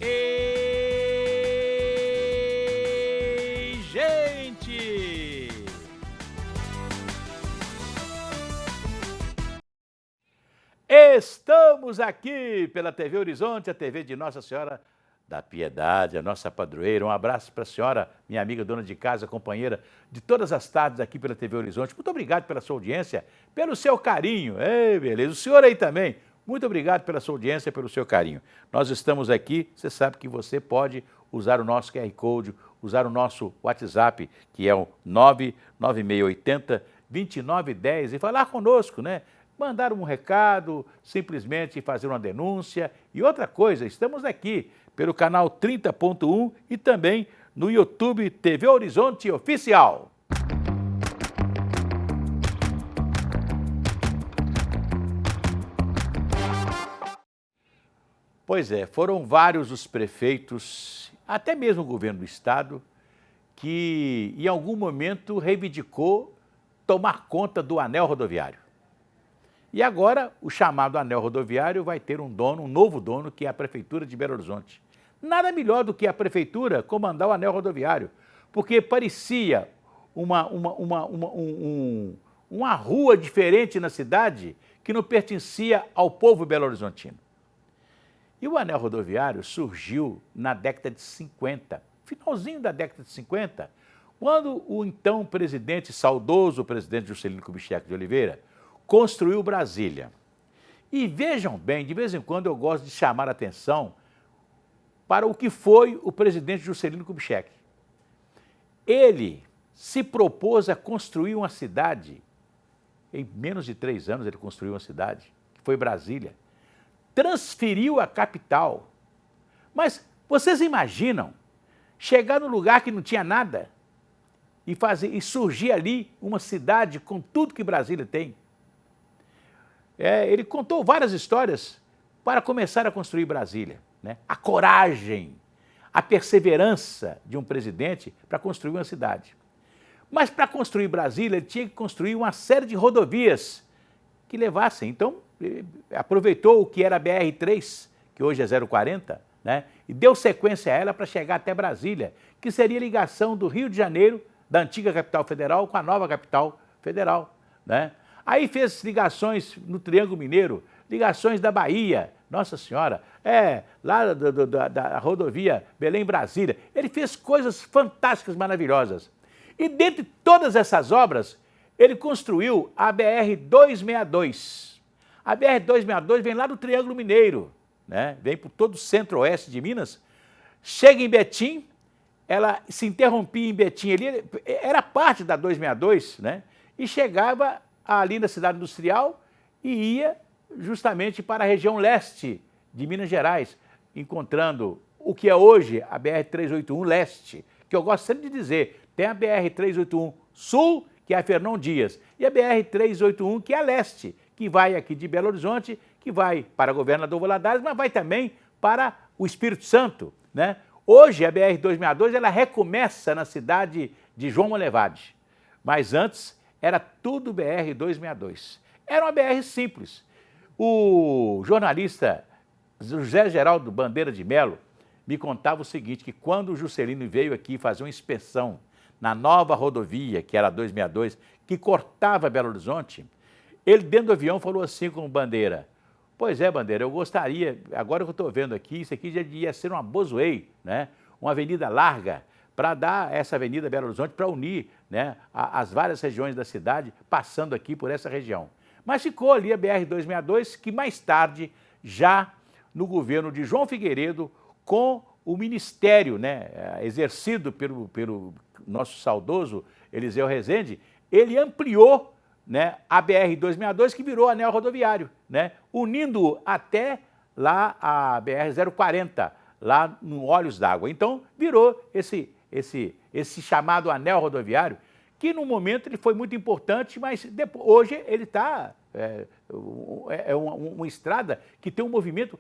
Ei, gente! Estamos aqui pela TV Horizonte, a TV de Nossa Senhora da Piedade, a nossa padroeira. Um abraço para a senhora, minha amiga dona de casa, companheira de todas as tardes aqui pela TV Horizonte. Muito obrigado pela sua audiência, pelo seu carinho. Ei, beleza. O senhor aí também. Muito obrigado pela sua audiência, pelo seu carinho. Nós estamos aqui, você sabe que você pode usar o nosso QR Code, usar o nosso WhatsApp, que é o 99680-2910 e falar conosco, né? Mandar um recado, simplesmente fazer uma denúncia. E outra coisa, estamos aqui pelo canal 30.1 e também no YouTube TV Horizonte Oficial. Pois é, foram vários os prefeitos, até mesmo o governo do estado, que em algum momento reivindicou tomar conta do anel rodoviário. E agora o chamado anel rodoviário vai ter um dono, um novo dono, que é a Prefeitura de Belo Horizonte. Nada melhor do que a Prefeitura comandar o anel rodoviário, porque parecia uma rua diferente na cidade que não pertencia ao povo belo-horizontino. E o anel rodoviário surgiu na década de 50, finalzinho da década de 50, quando o então presidente, saudoso presidente Juscelino Kubitschek de Oliveira, construiu Brasília. E vejam bem, de vez em quando eu gosto de chamar a atenção para o que foi o presidente Juscelino Kubitschek. Ele se propôs a construir uma cidade, em menos de 3 anos ele construiu uma cidade, que foi Brasília. Transferiu a capital. Mas vocês imaginam chegar num lugar que não tinha nada e surgir ali uma cidade com tudo que Brasília tem? Ele contou várias histórias para começar a construir Brasília, né? A coragem, a perseverança de um presidente para construir uma cidade. Mas para construir Brasília, ele tinha que construir uma série de rodovias que levassem. Então, aproveitou o que era a BR-3, que hoje é 040, né? E deu sequência a ela para chegar até Brasília, que seria a ligação do Rio de Janeiro, da antiga capital federal, com a nova capital federal, né? Aí fez ligações no Triângulo Mineiro, ligações da Bahia, Nossa Senhora, lá da rodovia Belém-Brasília. Ele fez coisas fantásticas, maravilhosas. E dentre todas essas obras, ele construiu a BR-262. A BR-262 vem lá do Triângulo Mineiro, né? Vem por todo o centro-oeste de Minas, chega em Betim, ela se interrompia em Betim ali, era parte da 262, né? E chegava ali na cidade industrial e ia justamente para a região leste de Minas Gerais, encontrando o que é hoje a BR-381 Leste, que eu gosto sempre de dizer, tem a BR-381 Sul, que é a Fernão Dias, e a BR-381, que é a Leste, que vai aqui de Belo Horizonte, que vai para Governador Valadares, mas vai também para o Espírito Santo, né? Hoje a BR-262 ela recomeça na cidade de João Monlevade, mas antes era tudo BR-262. Era uma BR simples. O jornalista José Geraldo Bandeira de Melo me contava o seguinte, que quando o Juscelino veio aqui fazer uma inspeção na nova rodovia, que era a 262, que cortava Belo Horizonte, ele dentro do avião falou assim com o Bandeira: pois é, Bandeira, eu gostaria, agora que eu estou vendo aqui, isso aqui já devia ser uma busway, né? Uma avenida larga, para dar essa avenida Belo Horizonte, para unir, né, as várias regiões da cidade, passando aqui por essa região. Mas ficou ali a BR-262, que mais tarde, já no governo de João Figueiredo, com o ministério, né, exercido pelo nosso saudoso Eliseu Rezende, ele ampliou, né, a BR-262, que virou anel rodoviário, né, unindo até lá a BR-040, lá no Olhos d'Água. Então, virou esse chamado anel rodoviário, que no momento ele foi muito importante, mas depois, hoje ele está... uma estrada que tem um movimento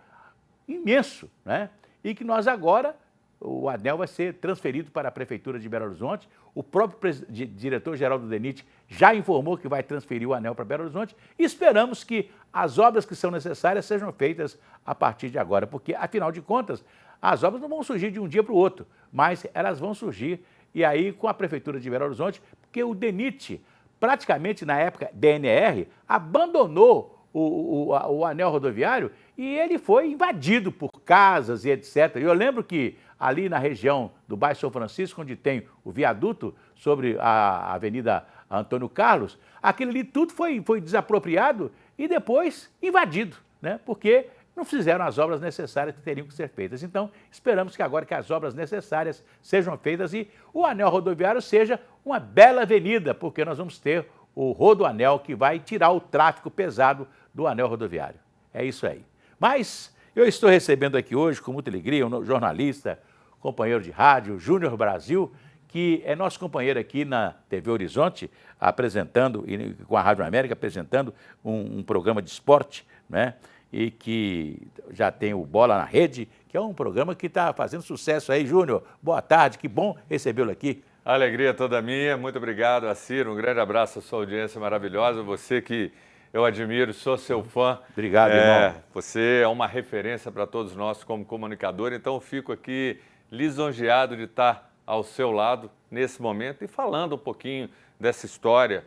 imenso, né? E que nós agora o anel vai ser transferido para a Prefeitura de Belo Horizonte. O próprio diretor-geral do DENIT já informou que vai transferir o anel para Belo Horizonte e esperamos que as obras que são necessárias sejam feitas a partir de agora, porque, afinal de contas, as obras não vão surgir de um dia para o outro, mas elas vão surgir, e aí com a Prefeitura de Belo Horizonte, porque o DENIT, praticamente na época DNR, abandonou o anel rodoviário e ele foi invadido por casas e etc. E eu lembro que ali na região do bairro São Francisco, onde tem o viaduto sobre a Avenida Antônio Carlos, aquilo ali tudo foi desapropriado e depois invadido, né? Porque não fizeram as obras necessárias que teriam que ser feitas. Então, esperamos que agora que as obras necessárias sejam feitas e o anel rodoviário seja uma bela avenida, porque nós vamos ter o Rodoanel que vai tirar o tráfego pesado do anel rodoviário. É isso aí. Mas eu estou recebendo aqui hoje, com muita alegria, um jornalista, companheiro de rádio, Júnior Brasil, que é nosso companheiro aqui na TV Horizonte, apresentando, e com a Rádio América, apresentando um programa de esporte, né? E que já tem o Bola na Rede, que é um programa que está fazendo sucesso aí. Júnior, boa tarde, que bom recebê-lo aqui. A alegria toda minha, muito obrigado, Assir, um grande abraço à sua audiência maravilhosa, você que eu admiro, sou seu fã. Obrigado, irmão. Você é uma referência para todos nós como comunicador, então eu fico aqui lisonjeado de estar ao seu lado nesse momento e falando um pouquinho dessa história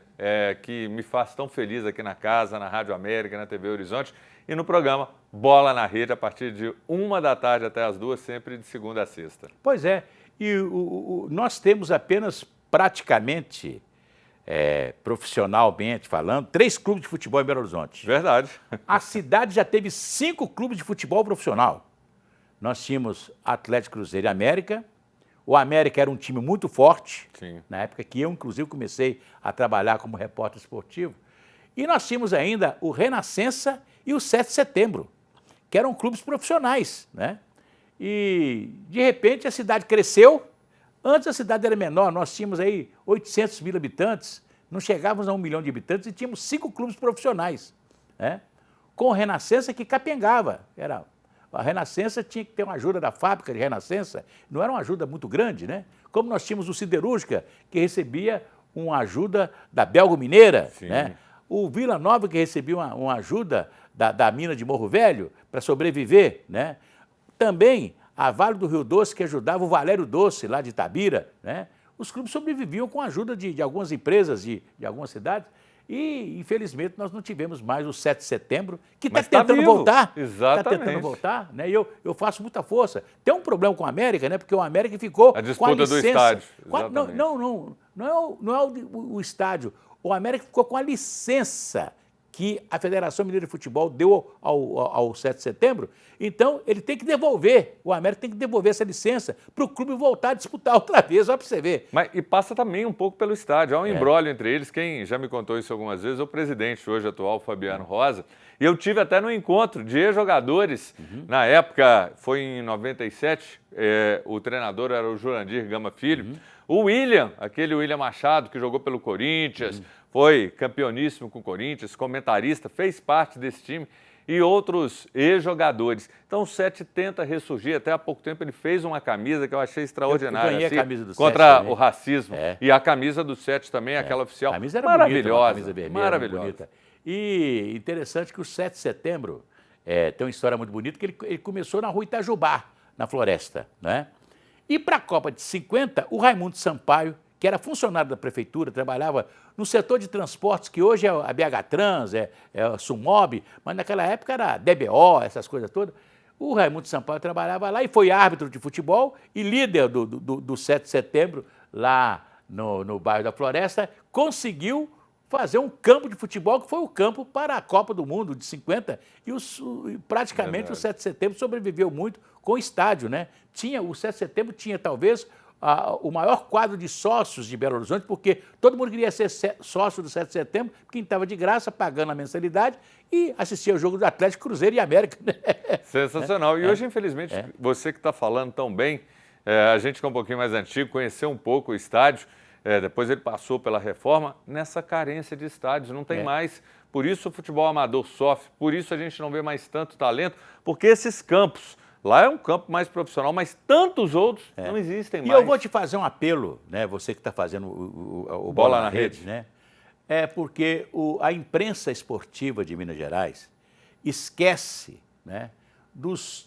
que me faz tão feliz aqui na casa, na Rádio América, na TV Horizonte e no programa Bola na Rede, a partir de 13h até as 2h, sempre de segunda a sexta. Pois é, e nós temos apenas praticamente, profissionalmente falando, 3 clubes de futebol em Belo Horizonte. Verdade. A cidade já teve 5 clubes de futebol profissional. Nós tínhamos Atlético, Cruzeiro e América. O América era um time muito forte, sim, na época que eu, inclusive, comecei a trabalhar como repórter esportivo. E nós tínhamos ainda o Renascença e o 7 de Setembro, que eram clubes profissionais, né? E, de repente, a cidade cresceu. Antes a cidade era menor, nós tínhamos aí 800 mil habitantes, não chegávamos a 1 milhão de habitantes e tínhamos 5 clubes profissionais, né? Com o Renascença que capengava. A Renascença tinha que ter uma ajuda da fábrica de Renascença, não era uma ajuda muito grande, né? Como nós tínhamos o Siderúrgica, que recebia uma ajuda da Belgo Mineira, né? O Vila Nova, que recebia uma ajuda da mina de Morro Velho para sobreviver, né? Também a Vale do Rio Doce, que ajudava o Valério Doce, lá de Itabira, né? Os clubes sobreviviam com a ajuda de algumas empresas de algumas cidades. E, infelizmente, nós não tivemos mais o 7 de Setembro, que está tentando voltar. Exatamente. Está tentando voltar, né? E eu faço muita força. Tem um problema com a América, né? Porque o América ficou com a licença. Do estádio. Não é o estádio. O América ficou com a licença que a Federação Mineira de Futebol deu ao 7 de Setembro. Então, ele tem que devolver, o América tem que devolver essa licença para o clube voltar a disputar outra vez, olha para você ver. E passa também um pouco pelo estádio, há um imbróglio entre eles, quem já me contou isso algumas vezes é o presidente hoje atual, Fabiano Rosa, e eu tive até no encontro de ex-jogadores, na época, foi em 97, o treinador era o Jurandir Gama Filho, o William, aquele William Machado que jogou pelo Corinthians, foi campeoníssimo com o Corinthians, comentarista, fez parte desse time, e outros ex-jogadores. Então o 7 tenta ressurgir, até há pouco tempo ele fez uma camisa que eu achei extraordinária. Eu ganhei a camisa do 7 contra também. O racismo. E a camisa do 7 também, aquela oficial. A camisa era maravilhosa, bonita, camisa vermelha, maravilhosa. Bonita. E interessante que o 7 de Setembro tem uma história muito bonita, que ele começou na rua Itajubá, na Floresta, né? E para a Copa de 50, o Raimundo Sampaio, que era funcionário da prefeitura, trabalhava no setor de transportes, que hoje é a BH Trans, é a Sumob, mas naquela época era DBO, essas coisas todas. O Raimundo Sampaio trabalhava lá e foi árbitro de futebol e líder do 7 de Setembro, lá no bairro da Floresta, conseguiu fazer um campo de futebol que foi o campo para a Copa do Mundo de 50 e praticamente o 7 de Setembro sobreviveu muito com o estádio, né? O 7 de Setembro tinha talvez o maior quadro de sócios de Belo Horizonte, porque todo mundo queria ser sócio do 7 de Setembro, quem estava de graça, pagando a mensalidade e assistia ao jogo do Atlético, Cruzeiro e América. Sensacional. E hoje, infelizmente, você que está falando tão bem, a gente que é um pouquinho mais antigo, conheceu um pouco o estádio, depois ele passou pela reforma, nessa carência de estádios, não tem mais. Por isso o futebol amador sofre, por isso a gente não vê mais tanto talento, porque esses campos Lá é um campo mais profissional, mas tantos outros não existem mais. E eu vou te fazer um apelo, né? Você que está fazendo o Bola na Rede, né? É porque a imprensa esportiva de Minas Gerais esquece, né, dos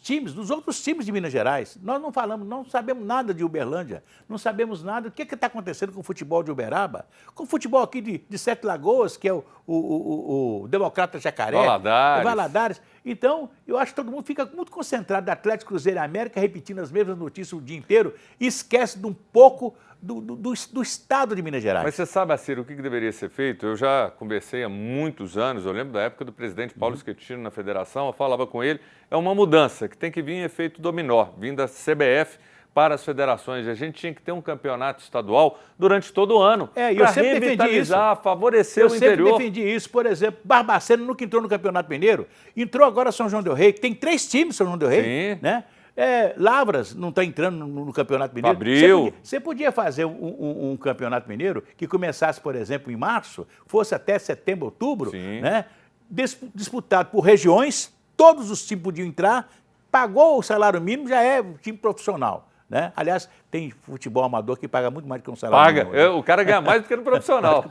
outros times de Minas Gerais. Nós não falamos, não sabemos nada de Uberlândia, não sabemos nada do que está acontecendo com o futebol de Uberaba, com o futebol aqui de Sete Lagoas, que é o Democrata Jacaré, Valadares. o Valadares. Então, eu acho que todo mundo fica muito concentrado no Atlético, Cruzeiro e América, repetindo as mesmas notícias o dia inteiro, e esquece de um pouco do estado de Minas Gerais. Mas você sabe, Acir, o que deveria ser feito? Eu já conversei há muitos anos, eu lembro da época do presidente Paulo Schettino na federação, eu falava com ele, é uma mudança que tem que vir em efeito dominó, vindo da CBF para as federações. A gente tinha que ter um campeonato estadual durante todo o ano, para revitalizar, favorecer o interior. Eu sempre defendi isso. Por exemplo, Barbacena nunca entrou no Campeonato Mineiro, entrou agora São João del Rei, que tem 3 times São João del Rei, Sim. né? Lavras não está entrando no Campeonato Mineiro. Fabril. Você podia fazer um Campeonato Mineiro que começasse, por exemplo, em março, fosse até setembro, outubro, né? Disputado por regiões, todos os times podiam entrar, pagou o salário mínimo, já é time profissional, né? Aliás, tem futebol amador que paga muito mais do que um salário mínimo. Paga, o cara ganha mais do que no profissional.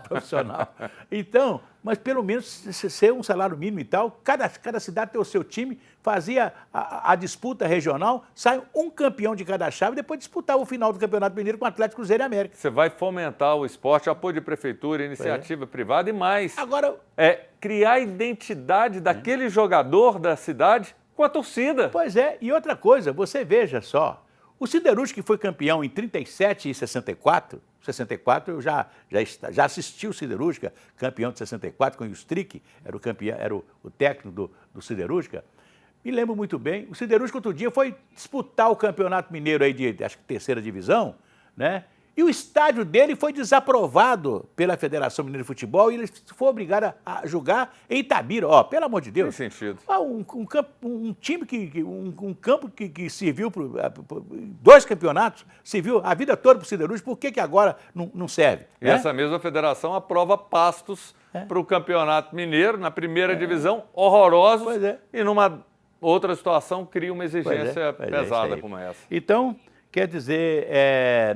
Então, mas pelo menos ser um salário mínimo e tal, cada cidade tem o seu time, fazia a disputa regional, sai um campeão de cada chave e depois disputava o final do Campeonato Mineiro com o Atlético, Cruzeiro e América. Você vai fomentar o esporte, apoio de prefeitura, iniciativa privada e mais. Agora, criar a identidade daquele jogador da cidade com a torcida. Pois é, e outra coisa, você veja só, o Siderúrgica, que foi campeão em 37 e 64 eu já assisti o Siderúrgica, campeão de 64, com o Strick, era o campeão, era o técnico do Siderúrgica. Me lembro muito bem, o Siderúrgica outro dia foi disputar o Campeonato Mineiro aí de, acho que 3ª divisão, né? E o estádio dele foi desaprovado pela Federação Mineira de Futebol e ele foi obrigado a jogar em Itabira. Ó, pelo amor de Deus. Tem sentido. Um time um campo que serviu para 2 campeonatos, serviu a vida toda para o Siderúrgico, por que agora não serve? E essa mesma federação aprova pastos para o Campeonato Mineiro, na 1ª divisão, horrorosos, e numa outra situação cria uma exigência pesada como essa. Então, quer dizer,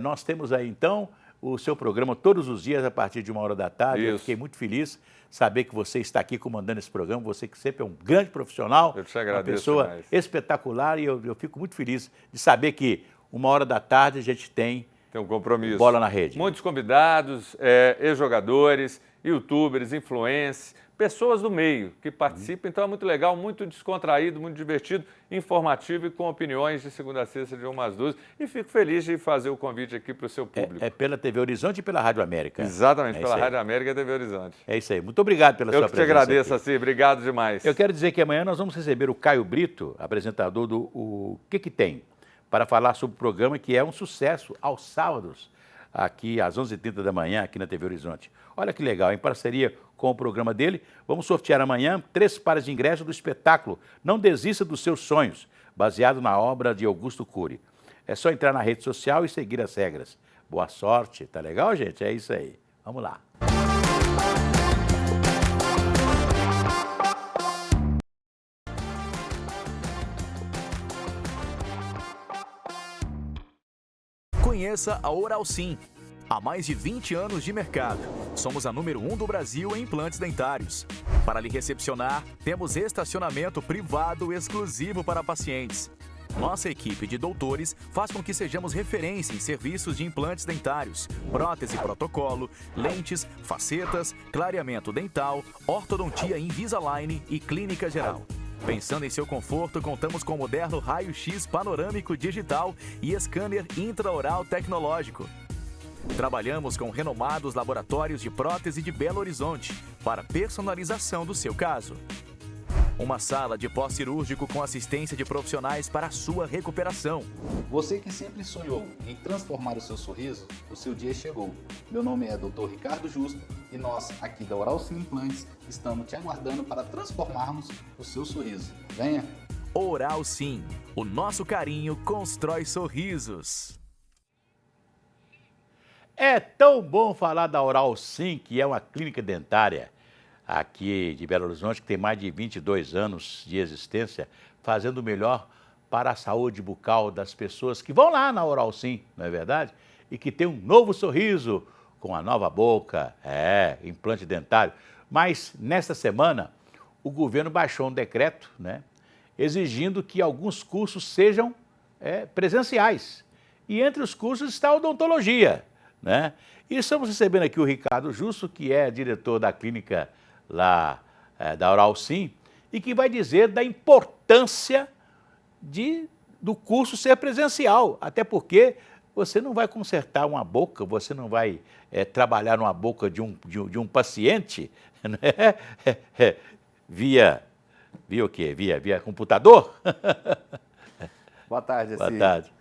nós temos aí, então, o seu programa todos os dias a partir de 1h da tarde. Isso. Eu fiquei muito feliz saber que você está aqui comandando esse programa, você que sempre é um grande profissional, eu te agradeço, uma pessoa demais. Espetacular, e eu fico muito feliz de saber que 1h da tarde a gente tem um compromisso. Bola na Rede. Muitos convidados, ex-jogadores, youtubers, influencers, pessoas do meio que participam, então é muito legal, muito descontraído, muito divertido, informativo e com opiniões de segunda a sexta de 1 às 2. E fico feliz de fazer o convite aqui para o seu público. É pela TV Horizonte e pela Rádio América. Exatamente, pela Rádio América e TV Horizonte. É isso aí. Muito obrigado pela sua presença. Eu que te agradeço, Acir. Obrigado demais. Eu quero dizer que amanhã nós vamos receber o Caio Brito, apresentador do O Que Tem, para falar sobre o programa que é um sucesso aos sábados, aqui às 11h30 da manhã, aqui na TV Horizonte. Olha que legal, em parceria com o programa dele, vamos sortear amanhã 3 pares de ingressos do espetáculo Não Desista dos Seus Sonhos, baseado na obra de Augusto Cury. É só entrar na rede social e seguir as regras. Boa sorte, tá legal, gente? É isso aí. Vamos lá. Conheça a Oral Sim. Há mais de 20 anos de mercado, somos a número 1 do Brasil em implantes dentários. Para lhe recepcionar, temos estacionamento privado exclusivo para pacientes. Nossa equipe de doutores faz com que sejamos referência em serviços de implantes dentários, prótese protocolo, lentes, facetas, clareamento dental, ortodontia Invisalign e clínica geral. Pensando em seu conforto, contamos com o moderno raio-x panorâmico digital e scanner intraoral tecnológico. Trabalhamos com renomados laboratórios de prótese de Belo Horizonte para personalização do seu caso. Uma sala de pós-cirúrgico com assistência de profissionais para a sua recuperação. Você que sempre sonhou em transformar o seu sorriso, o seu dia chegou. Meu nome é Dr. Ricardo Justo e nós, aqui da Oral Sim Implantes, estamos te aguardando para transformarmos o seu sorriso. Venha! Oral Sim, o nosso carinho constrói sorrisos. É tão bom falar da Oral Sim, que é uma clínica dentária aqui de Belo Horizonte, que tem mais de 22 anos de existência, fazendo o melhor para a saúde bucal das pessoas que vão lá na Oral Sim, não é verdade? E que tem um novo sorriso com a nova boca, implante dentário. Mas nesta semana o governo baixou um decreto, né, exigindo que alguns cursos sejam presenciais. E entre os cursos está a odontologia, né? E estamos recebendo aqui o Ricardo Justo, que é diretor da clínica lá da Oral Sim, e que vai dizer da importância do curso ser presencial, até porque você não vai consertar uma boca, você não vai trabalhar numa boca de um paciente, né? Via o quê? Via computador? Boa tarde, Boa tarde.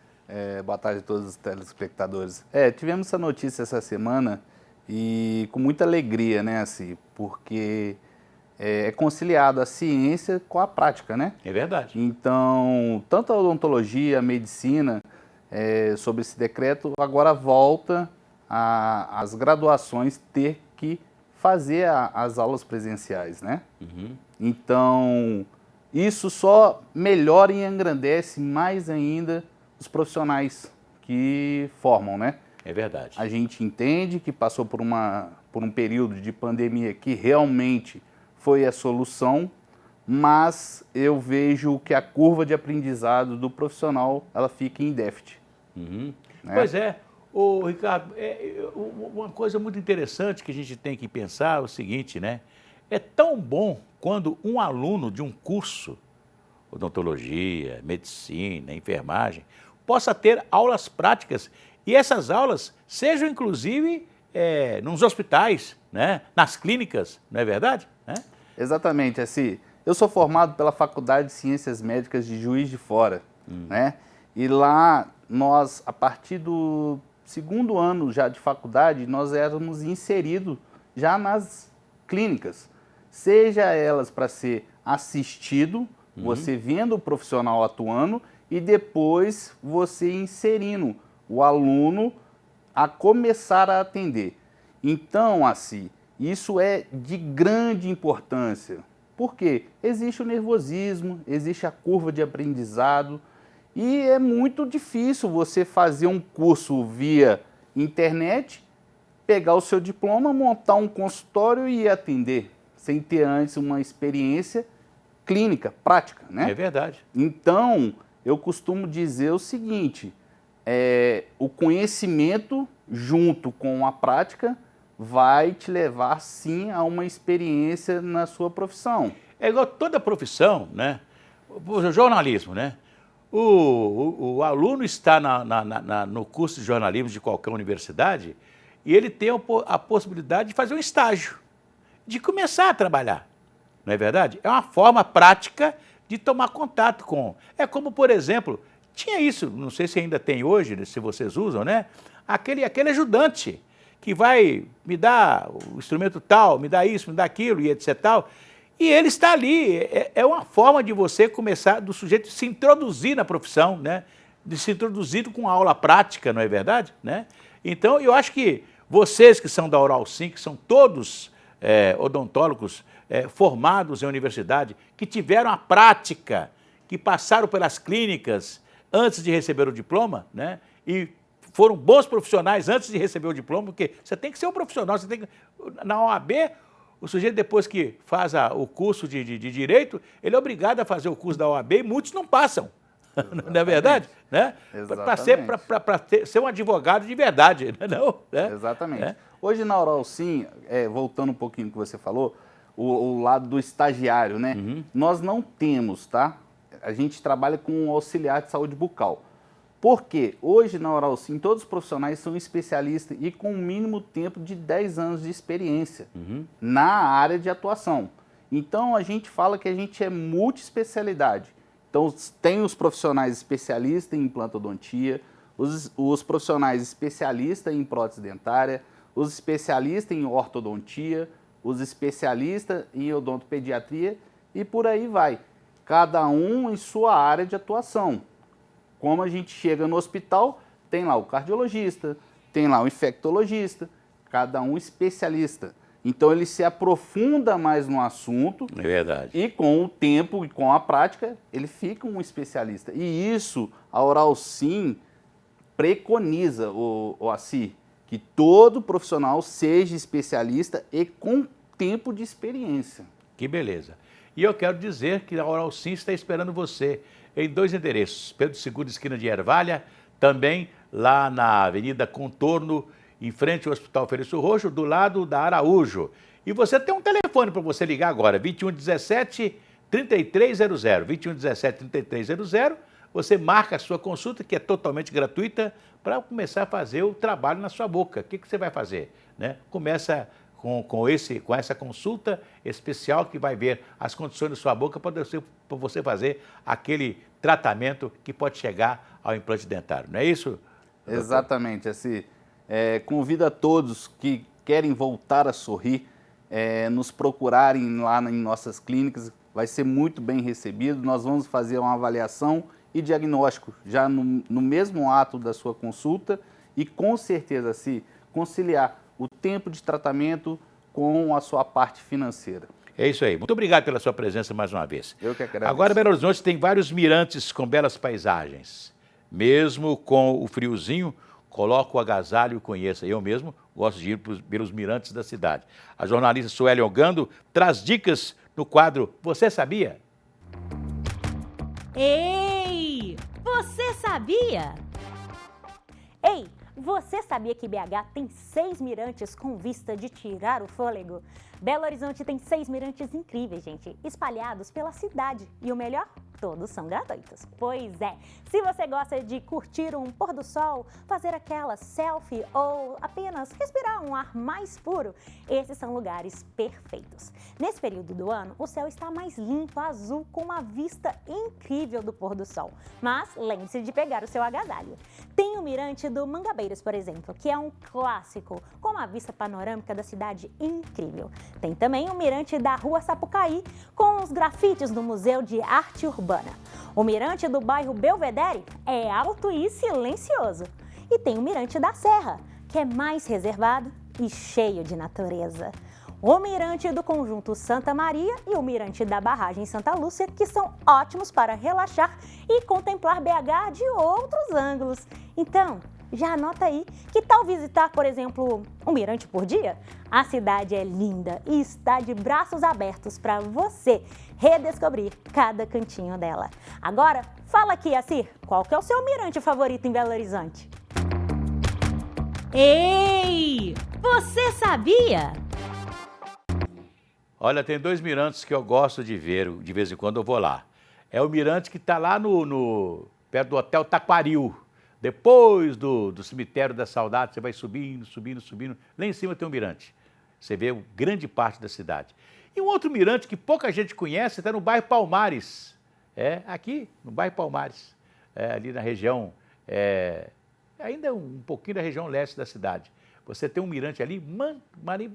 Boa tarde a todos os telespectadores. Tivemos essa notícia essa semana e com muita alegria, né, assim, porque é conciliado a ciência com a prática, né? É verdade. Então, tanto a odontologia, a medicina, sobre esse decreto, agora volta as graduações ter que fazer as aulas presenciais, né? Uhum. Então, isso só melhora e engrandece mais ainda os profissionais que formam, né? É verdade. A gente entende que passou por um período de pandemia que realmente foi a solução, mas eu vejo que a curva de aprendizado do profissional, ela fica em déficit. Uhum. Né? Pois é. Ô, Ricardo, uma coisa muito interessante que a gente tem que pensar é o seguinte, né? É tão bom quando um aluno de um curso, odontologia, medicina, enfermagem, possa ter aulas práticas e essas aulas sejam inclusive nos hospitais, né? Nas clínicas, não é verdade? Exatamente, assim, eu sou formado pela Faculdade de Ciências Médicas de Juiz de Fora, né? E lá nós, a partir do segundo ano já de faculdade, nós éramos inseridos já nas clínicas, seja elas para ser assistido, você vendo o profissional atuando e depois você inserindo o aluno a começar a atender. Então, assim, isso é de grande importância. Por quê? Existe o nervosismo, existe a curva de aprendizado e é muito difícil você fazer um curso via internet, pegar o seu diploma, montar um consultório e ir atender, sem ter antes uma experiência clínica, prática, né? É verdade. Então, eu costumo dizer o seguinte, o conhecimento junto com a prática vai te levar, sim, a uma experiência na sua profissão. É igual toda profissão, né? O jornalismo, né? O aluno está no curso de jornalismo de qualquer universidade e ele tem a possibilidade de fazer um estágio, de começar a trabalhar, não é verdade? É uma forma prática de tomar contato com... É como, por exemplo, tinha isso, não sei se ainda tem hoje, se vocês usam, né? Aquele ajudante que vai me dar o instrumento tal, me dá isso, me dá aquilo e etc. tal. E ele está ali, é uma forma de você começar, do sujeito se introduzir na profissão, né? De se introduzir com aula prática, não é verdade? Né? Então, eu acho que vocês que são da Oral Sim, que são todos odontólogos formados em universidade, que tiveram a prática, que passaram pelas clínicas antes de receber o diploma, né? E foram bons profissionais antes de receber o diploma, porque você tem que ser um profissional, você tem que... Na OAB, o sujeito depois que faz o curso de Direito, ele é obrigado a fazer o curso da OAB e muitos não passam, não é verdade? Né? Para ser um advogado de verdade, não? Né? Exatamente. Hoje na Oral Sim, voltando um pouquinho no que você falou, o lado do estagiário, né? Nós não temos, tá? A gente trabalha com um auxiliar de saúde bucal. Porque hoje na Oral Sim todos os profissionais são especialistas e com o mínimo tempo de 10 anos de experiência na área de atuação. Então a gente fala que a gente é multiespecialidade. Então tem os profissionais especialistas em implantodontia, os profissionais especialistas em prótese dentária, os especialistas em ortodontia, os especialistas em odontopediatria e por aí vai. Cada um em sua área de atuação. Como a gente chega no hospital, tem lá o cardiologista, tem lá o infectologista, cada um especialista. Então ele se aprofunda mais no assunto. É verdade. E com o tempo e com a prática, ele fica um especialista. E isso a Oralsim preconiza, o Assir, que todo profissional seja especialista e com tempo de experiência. Que beleza. E eu quero dizer que a Oralsim está esperando você em 2 endereços. Pedro II, esquina de Ervalha, também lá na Avenida Contorno, em frente ao Hospital Felício Roxo, do lado da Araújo. E você tem um telefone para você ligar agora, 2117-3300. 2117-3300. Você marca a sua consulta, que é totalmente gratuita, para começar a fazer o trabalho na sua boca. O que você vai fazer? Né? Começa com essa consulta especial que vai ver as condições da sua boca para você fazer aquele tratamento que pode chegar ao implante dentário. Não é isso? Exatamente, assim. Convido a todos que querem voltar a sorrir, nos procurarem lá em nossas clínicas, vai ser muito bem recebido. Nós vamos fazer uma avaliação e diagnóstico já no mesmo ato da sua consulta e com certeza se conciliar o tempo de tratamento com a sua parte financeira. É isso aí. Muito obrigado pela sua presença mais uma vez. Eu que agradeço. Agora, Belo Horizonte tem vários mirantes com belas paisagens. Mesmo com o friozinho, coloque o agasalho e conheça. Eu mesmo gosto de ir pelos mirantes da cidade. A jornalista Sueli Ogando traz dicas no quadro Você Sabia? Ei, você sabia? Ei, você sabia que BH tem 6 mirantes com vista de tirar o fôlego? Belo Horizonte tem 6 mirantes incríveis, gente, espalhados pela cidade. E o melhor? Todos são gratuitos. Pois é, se você gosta de curtir um pôr do sol, fazer aquela selfie ou apenas respirar um ar mais puro, esses são lugares perfeitos. Nesse período do ano, o céu está mais limpo, azul, com uma vista incrível do pôr do sol. Mas lembre-se de pegar o seu agasalho. Tem o mirante do Mangabeiros, por exemplo, que é um clássico, com uma vista panorâmica da cidade incrível. Tem também o mirante da Rua Sapucaí, com os grafites do Museu de Arte Urbana. O mirante do bairro Belvedere é alto e silencioso. E tem o mirante da Serra, que é mais reservado e cheio de natureza. O mirante do conjunto Santa Maria e o mirante da barragem Santa Lúcia, que são ótimos para relaxar e contemplar BH de outros ângulos. Então, já anota aí, que tal visitar, por exemplo, um mirante por dia? A cidade é linda e está de braços abertos para você redescobrir cada cantinho dela. Agora, fala aqui, Assir, qual que é o seu mirante favorito em Belo Horizonte? Ei, você sabia? Olha, tem 2 mirantes que eu gosto de ver, de vez em quando eu vou lá. É o mirante que está lá perto do Hotel Taquaril. Depois do cemitério da Saudade, você vai subindo, subindo, subindo. Lá em cima tem um mirante. Você vê grande parte da cidade. E um outro mirante que pouca gente conhece está no bairro Palmares. Aqui, no bairro Palmares. Ali na região, ainda um pouquinho da região leste da cidade. Você tem um mirante ali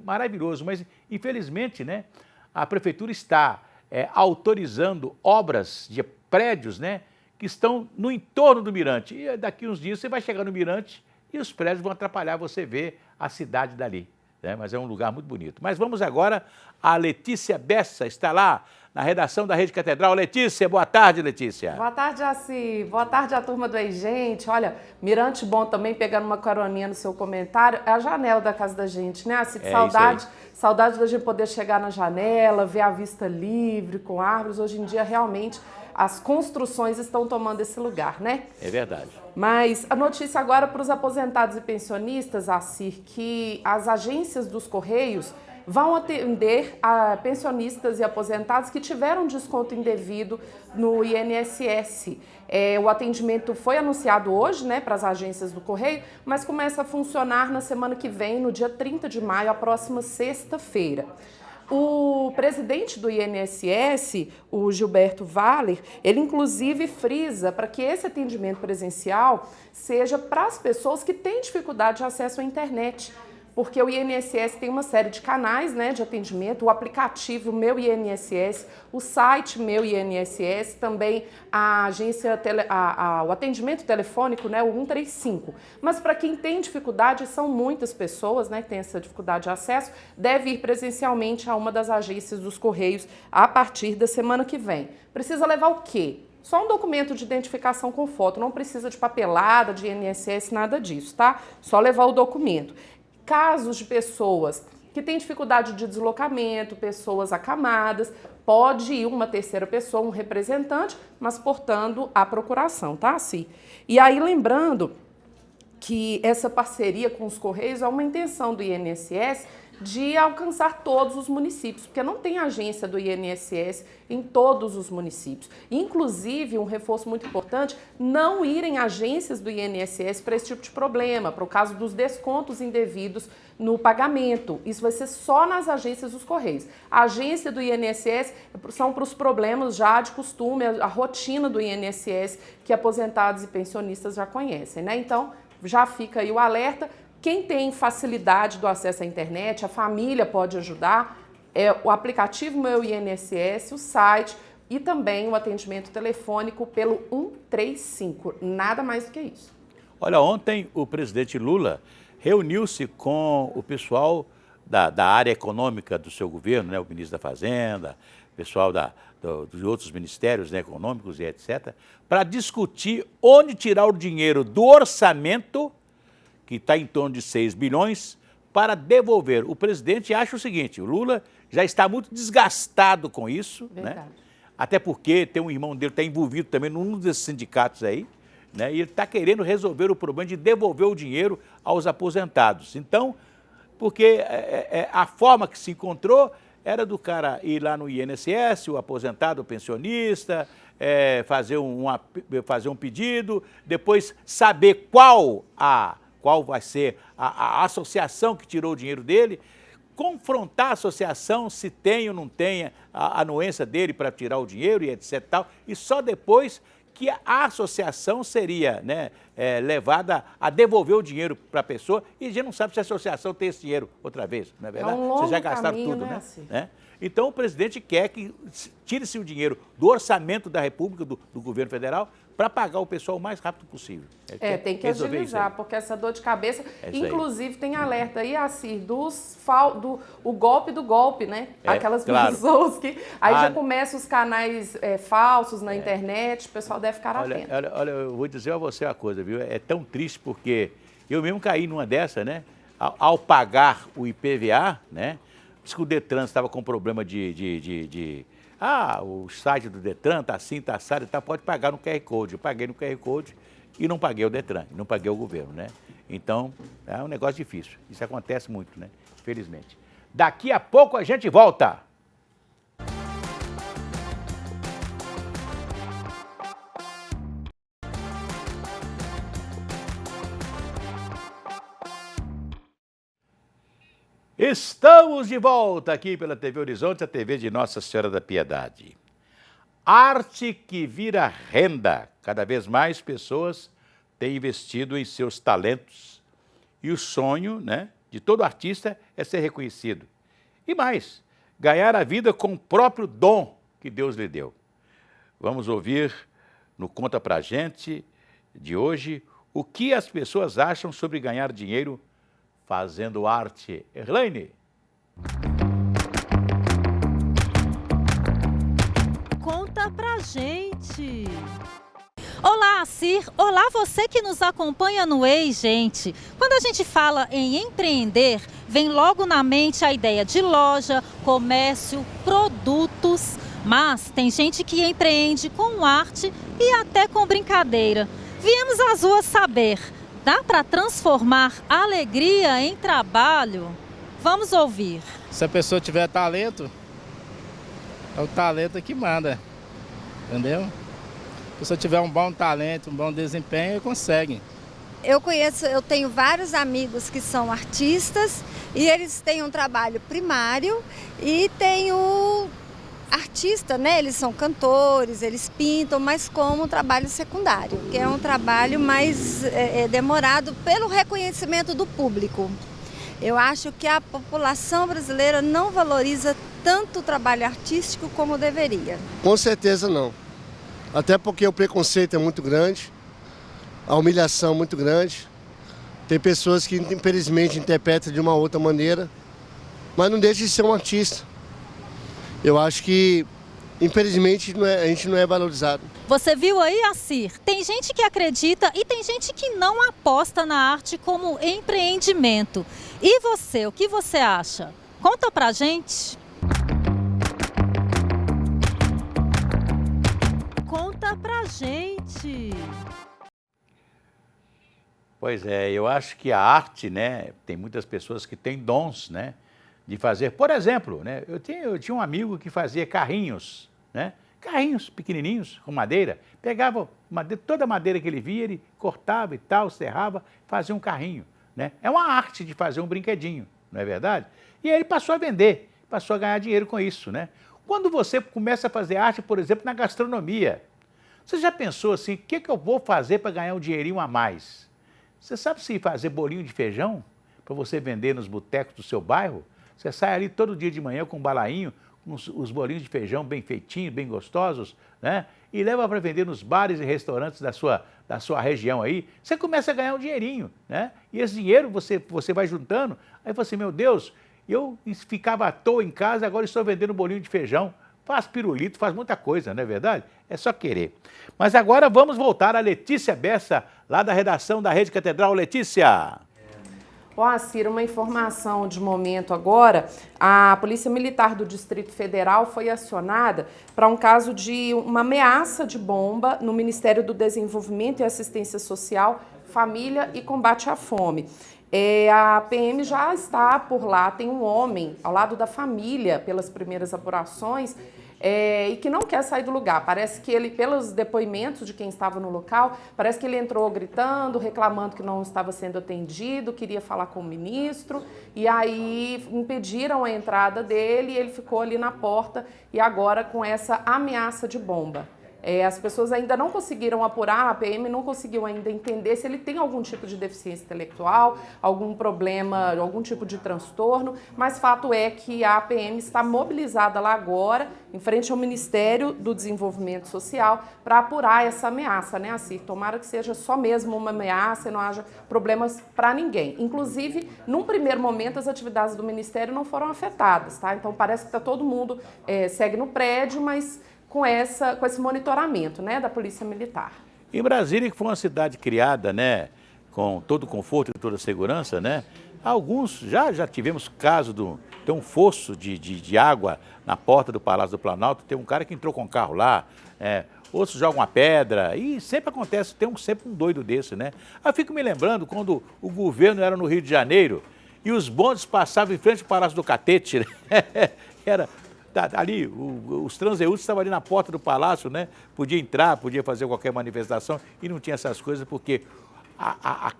maravilhoso, mas infelizmente, né, a prefeitura está autorizando obras de prédios, né, que estão no entorno do mirante. E daqui uns dias você vai chegar no mirante e os prédios vão atrapalhar você ver a cidade dali. Né? Mas é um lugar muito bonito. Mas vamos agora, a Letícia Bessa está lá na redação da Rede Catedral. Letícia, boa tarde, Letícia. Boa tarde, Assi. Boa tarde à turma do Ei Gente. Olha, mirante bom também, pegando uma caroninha no seu comentário, é a janela da casa da gente, né, Assi? Saudade da gente poder chegar na janela, ver a vista livre, com árvores. Hoje em dia, realmente, as construções estão tomando esse lugar, né? É verdade. Mas a notícia agora para os aposentados e pensionistas, Assir, que as agências dos Correios vão atender a pensionistas e aposentados que tiveram desconto indevido no INSS. O atendimento foi anunciado hoje, né, para as agências do Correio, mas começa a funcionar na semana que vem, no dia 30 de maio, a próxima sexta-feira. O presidente do INSS, o Gilberto Valer, ele inclusive frisa para que esse atendimento presencial seja para as pessoas que têm dificuldade de acesso à internet, porque o INSS tem uma série de canais, né, de atendimento, o aplicativo Meu INSS, o site Meu INSS, também a agência, o atendimento telefônico, né, o 135. Mas para quem tem dificuldade, são muitas pessoas, né, que têm essa dificuldade de acesso, deve ir presencialmente a uma das agências dos Correios a partir da semana que vem. Precisa levar o quê? Só um documento de identificação com foto, não precisa de papelada, de INSS, nada disso, tá? Só levar o documento. Casos de pessoas que têm dificuldade de deslocamento, pessoas acamadas, pode ir uma terceira pessoa, um representante, mas portando a procuração, tá, Si? E aí, lembrando que essa parceria com os Correios é uma intenção do INSS de alcançar todos os municípios, porque não tem agência do INSS em todos os municípios. Inclusive, um reforço muito importante, não ir em agências do INSS para esse tipo de problema, para o caso dos descontos indevidos no pagamento. Isso vai ser só nas agências dos Correios. A agência do INSS são para os problemas já de costume, a rotina do INSS, que aposentados e pensionistas já conhecem, né? Então, já fica aí o alerta. Quem tem facilidade do acesso à internet, a família pode ajudar, é o aplicativo Meu INSS, o site e também o atendimento telefônico pelo 135, nada mais do que isso. Olha, ontem o presidente Lula reuniu-se com o pessoal da área econômica do seu governo, né, o ministro da Fazenda, pessoal dos outros ministérios, né, econômicos e etc., para discutir onde tirar o dinheiro do orçamento, que está em torno de 6 bilhões, para devolver. O presidente acha o seguinte, o Lula já está muito desgastado com isso, né? Até porque tem um irmão dele que está envolvido também num desses sindicatos aí, né? E ele está querendo resolver o problema de devolver o dinheiro aos aposentados. Então, porque a forma que se encontrou era do cara ir lá no INSS, o aposentado, o pensionista, fazer um pedido, depois saber qual vai ser a associação que tirou o dinheiro dele, confrontar a associação se tem ou não tem a anuência dele para tirar o dinheiro e etc. Tal, e só depois que a associação seria, né, levada a devolver o dinheiro para a pessoa, e a gente não sabe se a associação tem esse dinheiro outra vez, não é verdade? Vocês já gastaram tudo, né? Assim. Então o presidente quer que tire-se o dinheiro do orçamento da República, do governo federal, para pagar o pessoal o mais rápido possível. Tem que agilizar, porque essa dor de cabeça, inclusive tem alerta aí, Assir, o golpe do golpe, né? Aquelas pessoas que aí já começam os canais falsos na internet, o pessoal deve ficar atento. Olha, eu vou dizer a você uma coisa, viu? É tão triste porque eu mesmo caí numa dessa, né? Ao pagar o IPVA, né? Diz que o Detran estava com problema o site do Detran está assim, está assado, pode pagar no QR Code. Eu paguei no QR Code e não paguei o Detran, não paguei o governo, né? Então, é um negócio difícil. Isso acontece muito, né? Infelizmente. Daqui a pouco a gente volta. Estamos de volta aqui pela TV Horizonte, a TV de Nossa Senhora da Piedade. Arte que vira renda. Cada vez mais pessoas têm investido em seus talentos. E o sonho, né, de todo artista é ser reconhecido. E mais, ganhar a vida com o próprio dom que Deus lhe deu. Vamos ouvir no Conta Pra Gente de hoje o que as pessoas acham sobre ganhar dinheiro fazendo arte. Erlaine. Conta pra gente. Olá, Assir. Olá, você que nos acompanha no Ei, gente. Quando a gente fala em empreender, vem logo na mente a ideia de loja, comércio, produtos. Mas tem gente que empreende com arte e até com brincadeira. Viemos às ruas saber. Dá para transformar alegria em trabalho? Vamos ouvir. Se a pessoa tiver talento, é o talento que manda, entendeu? Se a pessoa tiver um bom talento, um bom desempenho, consegue. Eu tenho vários amigos que são artistas e eles têm um trabalho primário e tem o artista, né? Eles são cantores, eles pintam, mas como um trabalho secundário, que é um trabalho mais demorado pelo reconhecimento do público. Eu acho que a população brasileira não valoriza tanto o trabalho artístico como deveria. Com certeza não. Até porque o preconceito é muito grande, a humilhação é muito grande. Tem pessoas que infelizmente interpretam de uma outra maneira, mas não deixa de ser um artista. Eu acho que, infelizmente, a gente não é valorizado. Você viu aí, Assir? Tem gente que acredita e tem gente que não aposta na arte como empreendimento. E você, o que você acha? Conta pra gente. Conta pra gente. Pois é, eu acho que a arte, né, tem muitas pessoas que têm dons, né, de fazer. Por exemplo, né, eu tinha um amigo que fazia carrinhos, né, carrinhos pequenininhos com madeira. Pegava toda a madeira que ele via, ele cortava e tal, serrava, fazia um carrinho, né. É uma arte de fazer um brinquedinho, não é verdade? E aí ele passou a vender, passou a ganhar dinheiro com isso, né. Quando você começa a fazer arte, por exemplo, na gastronomia, você já pensou assim, o que eu vou fazer para ganhar um dinheirinho a mais? Você sabe se fazer bolinho de feijão para você vender nos botecos do seu bairro? Você sai ali todo dia de manhã com um balainho, com os bolinhos de feijão bem feitinhos, bem gostosos, né? E leva para vender nos bares e restaurantes da sua região aí. Você começa a ganhar um dinheirinho, né? E esse dinheiro você vai juntando. Aí você assim, meu Deus, eu ficava à toa em casa, agora estou vendendo bolinho de feijão. Faz pirulito, faz muita coisa, não é verdade? É só querer. Mas agora vamos voltar a Letícia Bessa, lá da redação da Rede Catedral. Letícia! Assir, uma informação de momento agora, a Polícia Militar do Distrito Federal foi acionada para um caso de uma ameaça de bomba no Ministério do Desenvolvimento e Assistência Social, Família e Combate à Fome. A PM já está por lá, tem um homem ao lado da família, pelas primeiras apurações, e que não quer sair do lugar. Parece que ele, pelos depoimentos de quem estava no local, parece que ele entrou gritando, reclamando que não estava sendo atendido, queria falar com o ministro, e aí impediram a entrada dele e ele ficou ali na porta e agora com essa ameaça de bomba. As pessoas ainda não conseguiram apurar, a PM não conseguiu ainda entender se ele tem algum tipo de deficiência intelectual, algum problema, algum tipo de transtorno, mas fato é que a PM está mobilizada lá agora, em frente ao Ministério do Desenvolvimento Social, para apurar essa ameaça, né, Assir? Tomara que seja só mesmo uma ameaça e não haja problemas para ninguém. Inclusive, num primeiro momento, as atividades do Ministério não foram afetadas, tá? Então parece que tá todo mundo segue no prédio, mas com esse monitoramento, né, da Polícia Militar. Em Brasília, que foi uma cidade criada, né, com todo o conforto e toda a segurança, né, alguns, já tivemos caso tem um fosso de água na porta do Palácio do Planalto, tem um cara que entrou com o carro lá, outros jogam uma pedra, e sempre acontece, sempre um doido desse, né. Eu fico me lembrando quando o governo era no Rio de Janeiro e os bondes passavam em frente ao Palácio do Catete, né? Era... Ali, os transeúntes estavam ali na porta do palácio, né? Podia entrar, podia fazer qualquer manifestação e não tinha essas coisas porque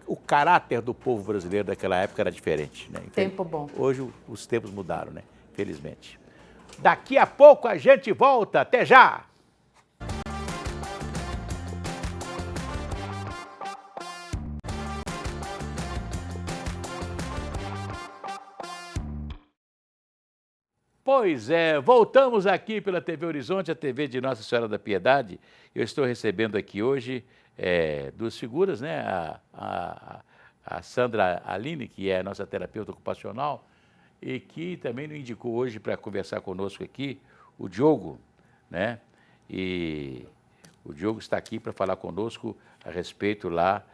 o caráter do povo brasileiro daquela época era diferente, né? Tempo bom. Hoje os tempos mudaram, né? Felizmente. Daqui a pouco a gente volta. Até já! Pois é, voltamos aqui pela TV Horizonte, a TV de Nossa Senhora da Piedade. Eu estou recebendo aqui hoje duas figuras, né? A Sandra Aline, que é a nossa terapeuta ocupacional, e que também nos indicou hoje para conversar conosco aqui, o Diogo, né? E o Diogo está aqui para falar conosco a respeito lá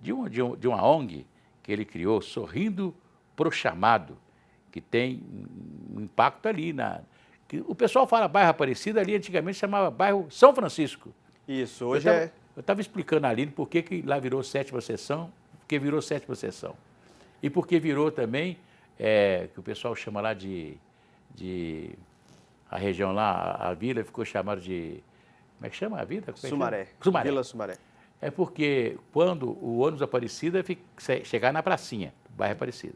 de uma ONG que ele criou, Sorrindo pro Chamado, que tem um impacto ali que o pessoal fala bairro Aparecida, ali antigamente chamava bairro São Francisco. Isso, hoje Eu estava explicando a Aline por que lá virou 7ª seção, porque virou 7ª seção. E porque virou também, que o pessoal chama lá a região lá, a vila ficou chamada de, como é que chama a vila? Sumaré. Sumaré. Vila Sumaré. É porque quando o ônibus Aparecida chegar na pracinha, bairro Aparecida.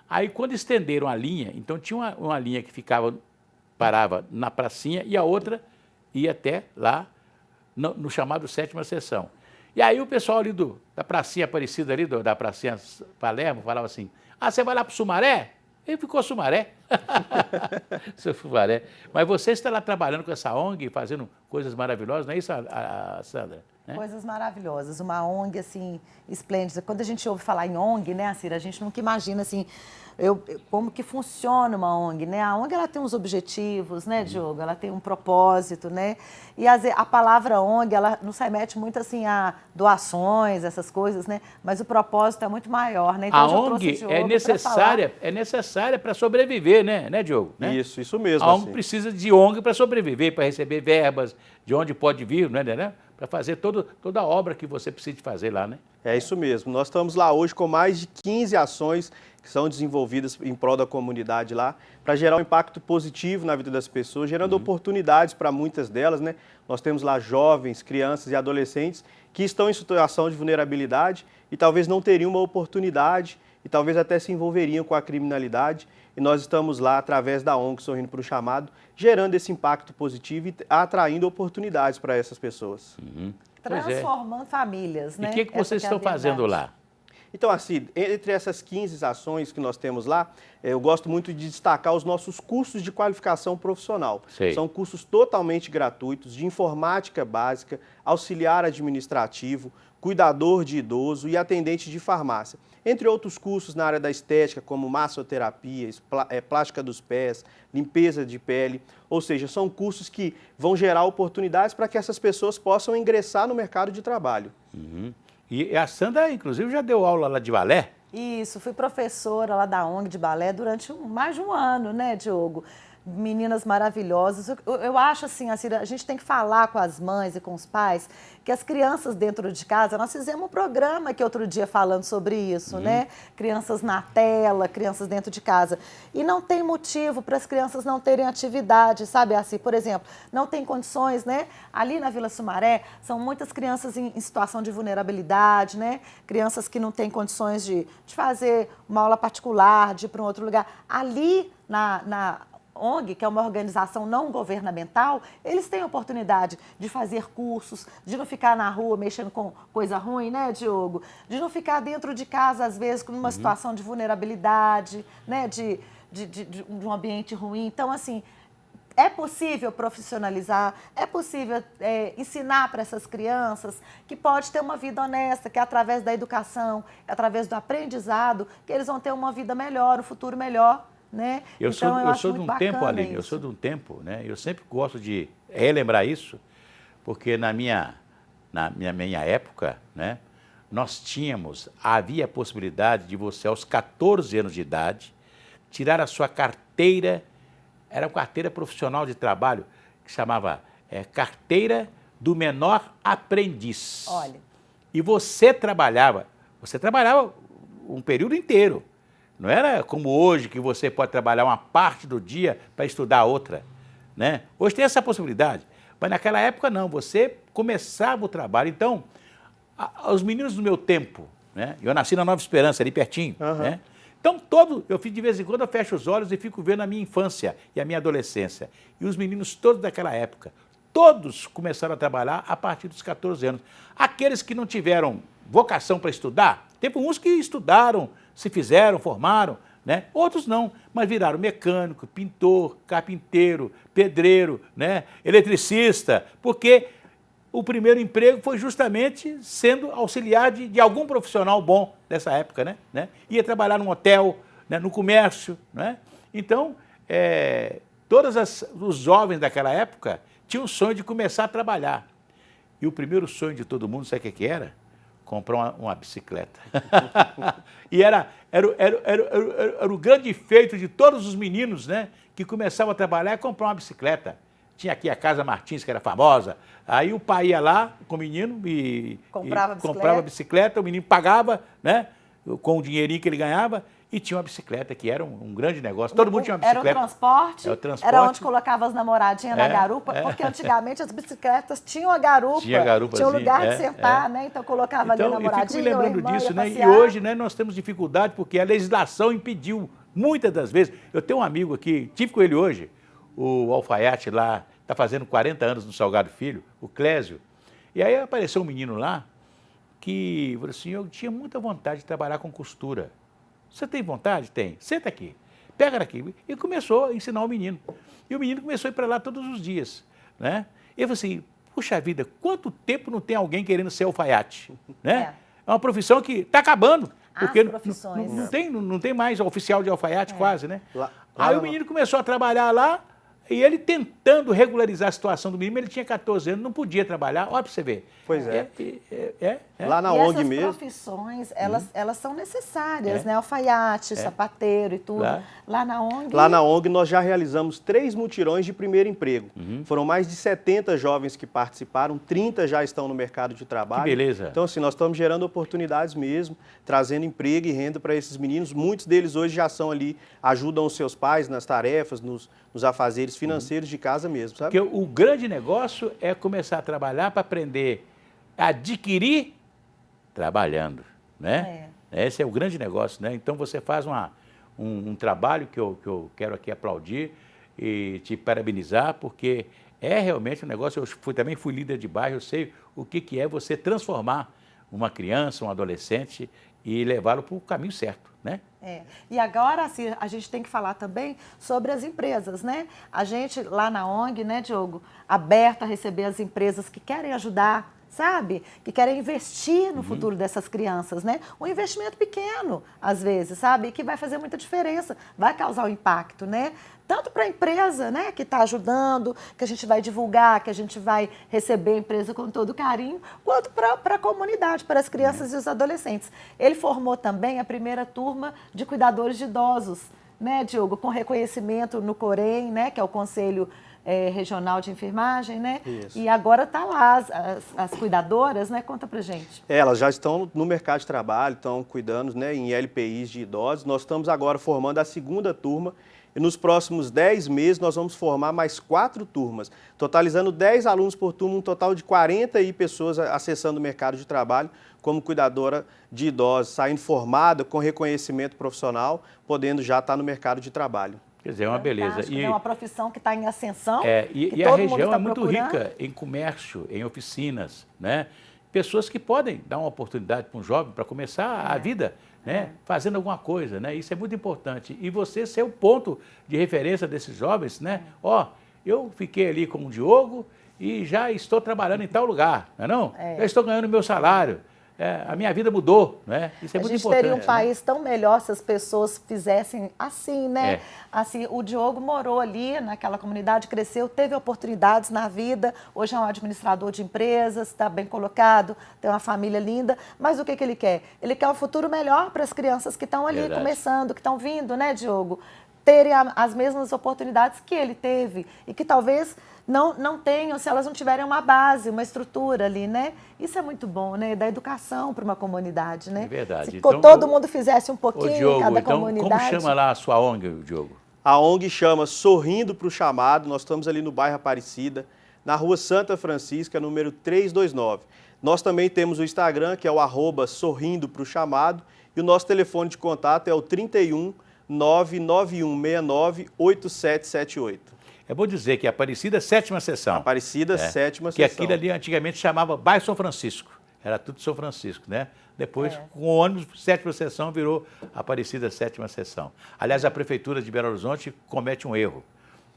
Aí, quando estenderam a linha, então tinha uma linha que parava na pracinha e a outra ia até lá no chamado 7ª seção. E aí o pessoal ali da pracinha Aparecida, ali, da pracinha Palermo, falava assim, você vai lá para o Sumaré? Ele ficou Sumaré. Seu Sumaré. Mas você está lá trabalhando com essa ONG, fazendo coisas maravilhosas, não é isso, Sandra? Né? Coisas maravilhosas, uma ONG, assim, esplêndida. Quando a gente ouve falar em ONG, né, Cira, a gente nunca imagina, assim, como que funciona uma ONG, né? A ONG, ela tem uns objetivos, né, Diogo? Ela tem um propósito, né? E a palavra ONG, ela não se remete muito, assim, a doações, essas coisas, né? Mas o propósito é muito maior, né? Então, a ONG é necessária para sobreviver, né, Diogo? Né? Isso mesmo. A ONG precisa de ONG para sobreviver, para receber verbas, de onde pode vir, né? Para fazer toda a obra que você precisa fazer lá, né? É isso mesmo. Nós estamos lá hoje com mais de 15 ações que são desenvolvidas em prol da comunidade lá, para gerar um impacto positivo na vida das pessoas, gerando oportunidades para muitas delas, né? Nós temos lá jovens, crianças e adolescentes que estão em situação de vulnerabilidade e talvez não teriam uma oportunidade e talvez até se envolveriam com a criminalidade. E nós estamos lá, através da ONG Sorrindo para o Chamado, gerando esse impacto positivo e atraindo oportunidades para essas pessoas. Transformando famílias, né? E o que vocês estão fazendo lá? Então, assim, entre essas 15 ações que nós temos lá, eu gosto muito de destacar os nossos cursos de qualificação profissional. Sei. São cursos totalmente gratuitos, de informática básica, auxiliar administrativo, cuidador de idoso e atendente de farmácia. Entre outros cursos na área da estética, como massoterapia, plástica dos pés, limpeza de pele. Ou seja, são cursos que vão gerar oportunidades para que essas pessoas possam ingressar no mercado de trabalho. E a Sandra, inclusive, já deu aula lá de balé? Isso, fui professora lá da ONG de balé durante mais de um ano, né, Diogo? Meninas maravilhosas. Eu acho assim, a gente tem que falar com as mães e com os pais que as crianças dentro de casa, nós fizemos um programa aqui outro dia falando sobre isso, né? Crianças na tela, crianças dentro de casa. E não tem motivo para as crianças não terem atividade, sabe? Assim, por exemplo, não tem condições, né? Ali na Vila Sumaré, são muitas crianças em situação de vulnerabilidade, né? Crianças que não têm condições de fazer uma aula particular, de ir para um outro lugar. Ali na ONG, que é uma organização não governamental, eles têm a oportunidade de fazer cursos, de não ficar na rua mexendo com coisa ruim, né, Diogo? De não ficar dentro de casa, às vezes, numa situação de vulnerabilidade, né, de um ambiente ruim. Então, assim, é possível profissionalizar, é possível ensinar para essas crianças que pode ter uma vida honesta, que é através da educação, através do aprendizado, que eles vão ter uma vida melhor, um futuro melhor. Né? Eu sou de um tempo, Aline, eu sou de um tempo, né? Eu sempre gosto de relembrar isso, porque na minha época, né, havia a possibilidade de você, aos 14 anos de idade, tirar a sua carteira, era uma carteira profissional de trabalho, que chamava Carteira do Menor Aprendiz. Olha. E você trabalhava um período inteiro. Não era como hoje, que você pode trabalhar uma parte do dia para estudar outra, né? Hoje tem essa possibilidade, mas naquela época não, você começava o trabalho. Então, os meninos do meu tempo, né? Eu nasci na Nova Esperança, ali pertinho, né? Então, de vez em quando eu fecho os olhos e fico vendo a minha infância e a minha adolescência. E os meninos todos daquela época, todos começaram a trabalhar a partir dos 14 anos. Aqueles que não tiveram vocação para estudar, teve uns que estudaram, se fizeram, formaram, né? Outros não, mas viraram mecânico, pintor, carpinteiro, pedreiro, né? Eletricista, porque o primeiro emprego foi justamente sendo auxiliar de algum profissional bom dessa época, né? Ia trabalhar num hotel, né? No comércio, né? Então, todos os jovens daquela época tinham o sonho de começar a trabalhar. E o primeiro sonho de todo mundo, sabe o que era? Comprar uma bicicleta. E era o grande feito de todos os meninos, né, que começavam a trabalhar, comprar uma bicicleta. Tinha aqui a Casa Martins, que era famosa. Aí o pai ia lá com o menino e comprava a bicicleta, o menino pagava, né, com o dinheirinho que ele ganhava, e tinha uma bicicleta, que era um grande negócio. Todo mundo tinha uma bicicleta. Era o transporte, era onde colocava as namoradinhas na garupa, porque antigamente as bicicletas tinham a garupa, tinha um lugar de sentar, né? Então colocava ali a namoradinha, eu fico me lembrando disso, né? Passear. E hoje, né, nós temos dificuldade, porque a legislação impediu, muitas das vezes. Eu tenho um amigo aqui, tive com ele hoje, o alfaiate lá, está fazendo 40 anos no Salgado Filho, o Clésio. E aí apareceu um menino lá, que falou assim, eu tinha muita vontade de trabalhar com costura. Você tem vontade? Tem. Senta aqui, pega aqui. E começou a ensinar o menino. E o menino começou a ir para lá todos os dias, né? E eu falei assim, puxa vida, quanto tempo não tem alguém querendo ser alfaiate, né? É uma profissão que está acabando, porque não tem mais oficial de alfaiate quase, né? Aí o menino começou a trabalhar lá, e ele tentando regularizar a situação do menino, ele tinha 14 anos, não podia trabalhar, olha para você ver. Pois é. Lá na ONG mesmo. Essas profissões, elas são necessárias, né? Alfaiate, sapateiro e tudo. Lá na ONG... Lá na ONG nós já realizamos 3 mutirões de primeiro emprego. Foram mais de 70 jovens que participaram, 30 já estão no mercado de trabalho. Que beleza. Então, assim, nós estamos gerando oportunidades mesmo, trazendo emprego e renda para esses meninos. Muitos deles hoje já são ali, ajudam os seus pais nas tarefas, nos afazeres financeiros de casa mesmo, sabe? Porque o grande negócio é começar a trabalhar para aprender a adquirir trabalhando, né? Esse é o grande negócio, né? Então você faz um trabalho que eu quero aqui aplaudir e te parabenizar, porque é realmente um negócio, também fui líder de bairro, eu sei o que é você transformar uma criança, um adolescente e levá-lo para o caminho certo, né? E agora, assim, a gente tem que falar também sobre as empresas, né? A gente lá na ONG, né, Diogo, aberta a receber as empresas que querem ajudar, sabe? Que querem investir no futuro dessas crianças, né? Um investimento pequeno, às vezes, sabe? Que vai fazer muita diferença, vai causar um impacto, né? Tanto para a empresa, né, que está ajudando, que a gente vai divulgar, que a gente vai receber a empresa com todo carinho, quanto para a comunidade, para as crianças e os adolescentes. Ele formou também a primeira turma de cuidadores de idosos, né, Diogo? Com reconhecimento no COREM, né, que é o Conselho Regional de Enfermagem, né? Isso. E agora está lá as cuidadoras, né? Conta pra gente. Elas já estão no mercado de trabalho, estão cuidando, né, em LPIs de idosos. Nós estamos agora formando a segunda turma e nos próximos 10 meses nós vamos formar mais 4 turmas, totalizando 10 alunos por turma, um total de 40 pessoas acessando o mercado de trabalho como cuidadora de idosos, saindo formada com reconhecimento profissional, podendo já estar no mercado de trabalho. Quer dizer, é uma beleza. É uma profissão que está em ascensão. E a região é muito rica em comércio, em oficinas, né? Pessoas que podem dar uma oportunidade para um jovem para começar a vida, né? Fazendo alguma coisa, né? Isso é muito importante. E você ser o ponto de referência desses jovens, né? Ó, eu fiquei ali com o Diogo e já estou trabalhando em tal lugar, não é não? Já estou ganhando meu salário. A minha vida mudou, né? Isso é muito importante. A gente teria um país tão melhor se as pessoas fizessem assim, né? Assim, o Diogo morou ali naquela comunidade, cresceu, teve oportunidades na vida, hoje é um administrador de empresas, está bem colocado, tem uma família linda, mas o que ele quer? Ele quer um futuro melhor para as crianças que estão ali começando, que estão vindo, né, Diogo? Terem as mesmas oportunidades que ele teve e que talvez não tenham se elas não tiverem uma base, uma estrutura ali, né? Isso é muito bom, né? Da educação para uma comunidade, né? É verdade. Se então, todo mundo fizesse um pouquinho Diogo, em cada então, comunidade. Como chama lá a sua ONG, Diogo? A ONG chama Sorrindo para o Chamado, nós estamos ali no bairro Aparecida, na rua Santa Francisca, número 329. Nós também temos o Instagram, que é o @Sorrindo para o Chamado, e o nosso telefone de contato é o 31 99169 8778. É bom dizer que é Aparecida, 7ª Seção. Aparecida, 7ª Seção. Que aquilo ali antigamente chamava Bairro São Francisco. Era tudo São Francisco, né? Depois, com o ônibus, 7ª Seção virou Aparecida, 7ª Seção. Aliás, a Prefeitura de Belo Horizonte comete um erro,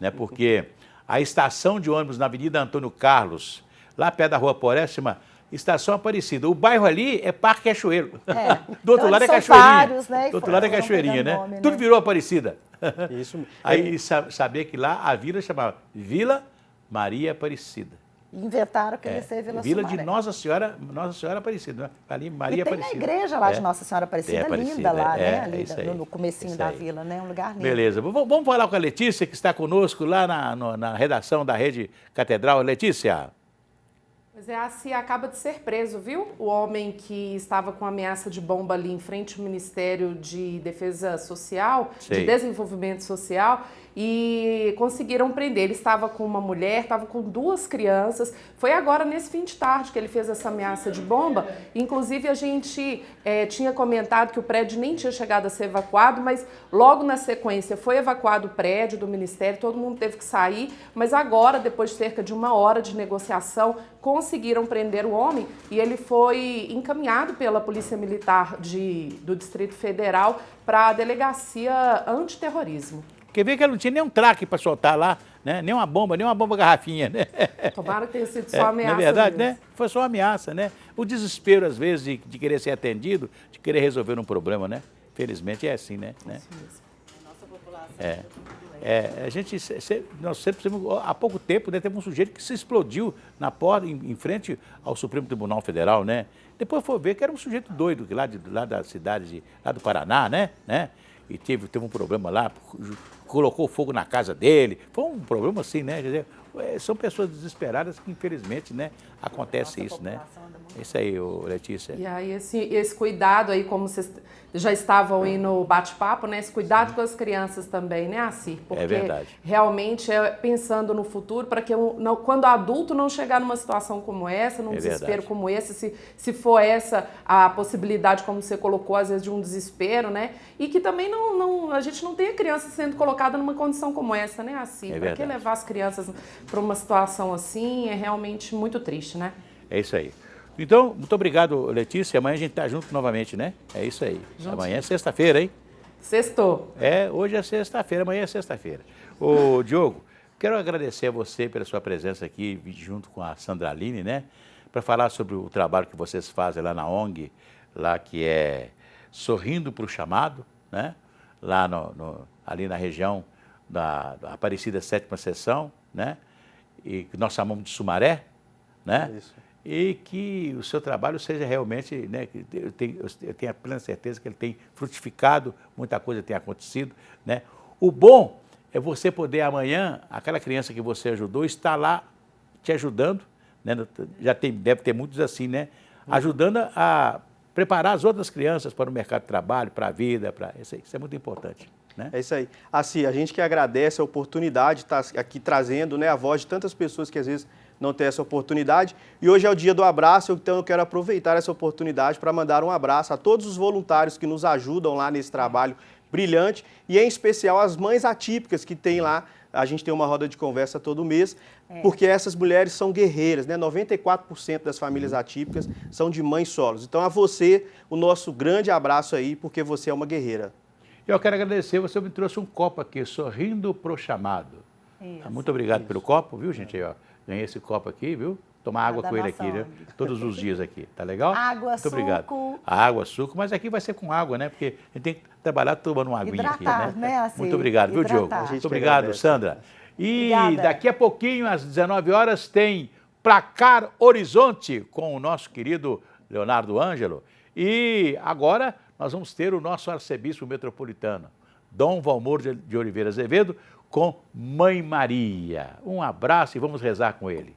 né? Porque a estação de ônibus na Avenida Antônio Carlos, lá perto da Rua Poré, chama Estação Aparecida. O bairro ali é Parque Cachoeiro. Do outro lado é Cachoeirinha. Vários, né? Do outro lado é Cachoeirinha, né? Nome, tudo virou Aparecida. Isso. Aí saber que lá a vila chamava Vila Maria Aparecida. Inventaram que ia ser Vila de Nossa Senhora Aparecida, né? Ali Maria Aparecida. Tem a igreja lá de Nossa Senhora Aparecida, linda lá, né? Ali no comecinho da vila, né? Um lugar lindo. Beleza. Vamos falar com a Letícia, que está conosco lá na redação da Rede Catedral. Letícia. Pois a CIA acaba de ser preso, viu? O homem que estava com ameaça de bomba ali em frente ao Ministério de Defesa Social, de Desenvolvimento Social, e conseguiram prender. Ele estava com uma mulher, estava com 2 crianças. Foi agora, nesse fim de tarde, que ele fez essa ameaça de bomba. Inclusive, a gente tinha comentado que o prédio nem tinha chegado a ser evacuado, mas logo na sequência foi evacuado o prédio do Ministério, todo mundo teve que sair, mas agora, depois de cerca de 1 hora de negociação, conseguiram prender o homem e ele foi encaminhado pela Polícia Militar do Distrito Federal para a Delegacia Antiterrorismo. Quer ver que ele não tinha nem um traque para soltar lá, né? Nem uma bomba garrafinha, né? Tomara que tenha sido só ameaça. Na verdade, mesmo. né? Foi só ameaça, né? O desespero, às vezes, de querer ser atendido, de querer resolver um problema, né? Felizmente é assim, né? Nossa população nós sempre, há pouco tempo, né, teve um sujeito que se explodiu na porta, em frente ao Supremo Tribunal Federal, né? Depois foi ver que era um sujeito doido, lá da cidade, lá do Paraná, né? E teve um problema lá, colocou fogo na casa dele. Foi um problema assim, né? Quer dizer, são pessoas desesperadas que, infelizmente, né, acontece isso, né? É isso aí, Letícia. E aí, esse cuidado aí, como vocês já estavam aí no bate-papo, né? Esse cuidado com as crianças também, né, Assir? Porque é verdade. Realmente pensando no futuro, para que quando adulto não chegar numa situação como essa, num desespero como esse, se for essa a possibilidade, como você colocou, às vezes de um desespero, né? E que também a gente não tenha criança sendo colocada numa condição como essa, né, Assir? Para que levar as crianças para uma situação assim é realmente muito triste, né? É isso aí. Então, muito obrigado, Letícia. Amanhã a gente está junto novamente, né? É isso aí. Amanhã é sexta-feira, hein? Sextou. Hoje é sexta-feira, amanhã é sexta-feira. Ô, Diogo, quero agradecer a você pela sua presença aqui, junto com a Sandra Aline, né? Para falar sobre o trabalho que vocês fazem lá na ONG, lá que é Sorrindo para o Chamado, né? Lá ali na região da Aparecida 7ª Seção, né? E que nós chamamos de Sumaré, né? Isso. E que o seu trabalho seja realmente, né, eu tenho a plena certeza que ele tem frutificado, muita coisa tem acontecido, né? O bom é você poder amanhã, aquela criança que você ajudou, estar lá te ajudando, né? Deve ter muitos assim, né? Ajudando a preparar as outras crianças para o mercado de trabalho, para a vida, isso é muito importante. Né? É isso aí. Assim, a gente que agradece a oportunidade de estar aqui trazendo, né, a voz de tantas pessoas que às vezes não têm essa oportunidade. E hoje é o dia do abraço, então eu quero aproveitar essa oportunidade para mandar um abraço a todos os voluntários que nos ajudam lá nesse trabalho brilhante e, em especial, as mães atípicas que tem lá. A gente tem uma roda de conversa todo mês, porque essas mulheres são guerreiras, né? 94% das famílias atípicas são de mães solos. Então, a você, o nosso grande abraço aí, porque você é uma guerreira. Eu quero agradecer, você me trouxe um copo aqui, Sorrindo pro Chamado. Isso, muito obrigado pelo copo, viu, gente? Aí, ó, ganhei esse copo aqui, viu? Tomar água com ele aqui, né? Todos os dias aqui, tá legal? Água, muito suco. Obrigado. Água, suco, mas aqui vai ser com água, né? Porque a gente tem que trabalhar tomando uma aguinha aqui, né? Assim, muito obrigado, viu, Diogo? Muito obrigado, Sandra. E daqui a pouquinho, às 19 horas, tem Placar Horizonte com o nosso querido Leonardo Ângelo. E agora nós vamos ter o nosso arcebispo metropolitano, Dom Valmor de Oliveira Azevedo, com Mãe Maria. Um abraço e vamos rezar com ele.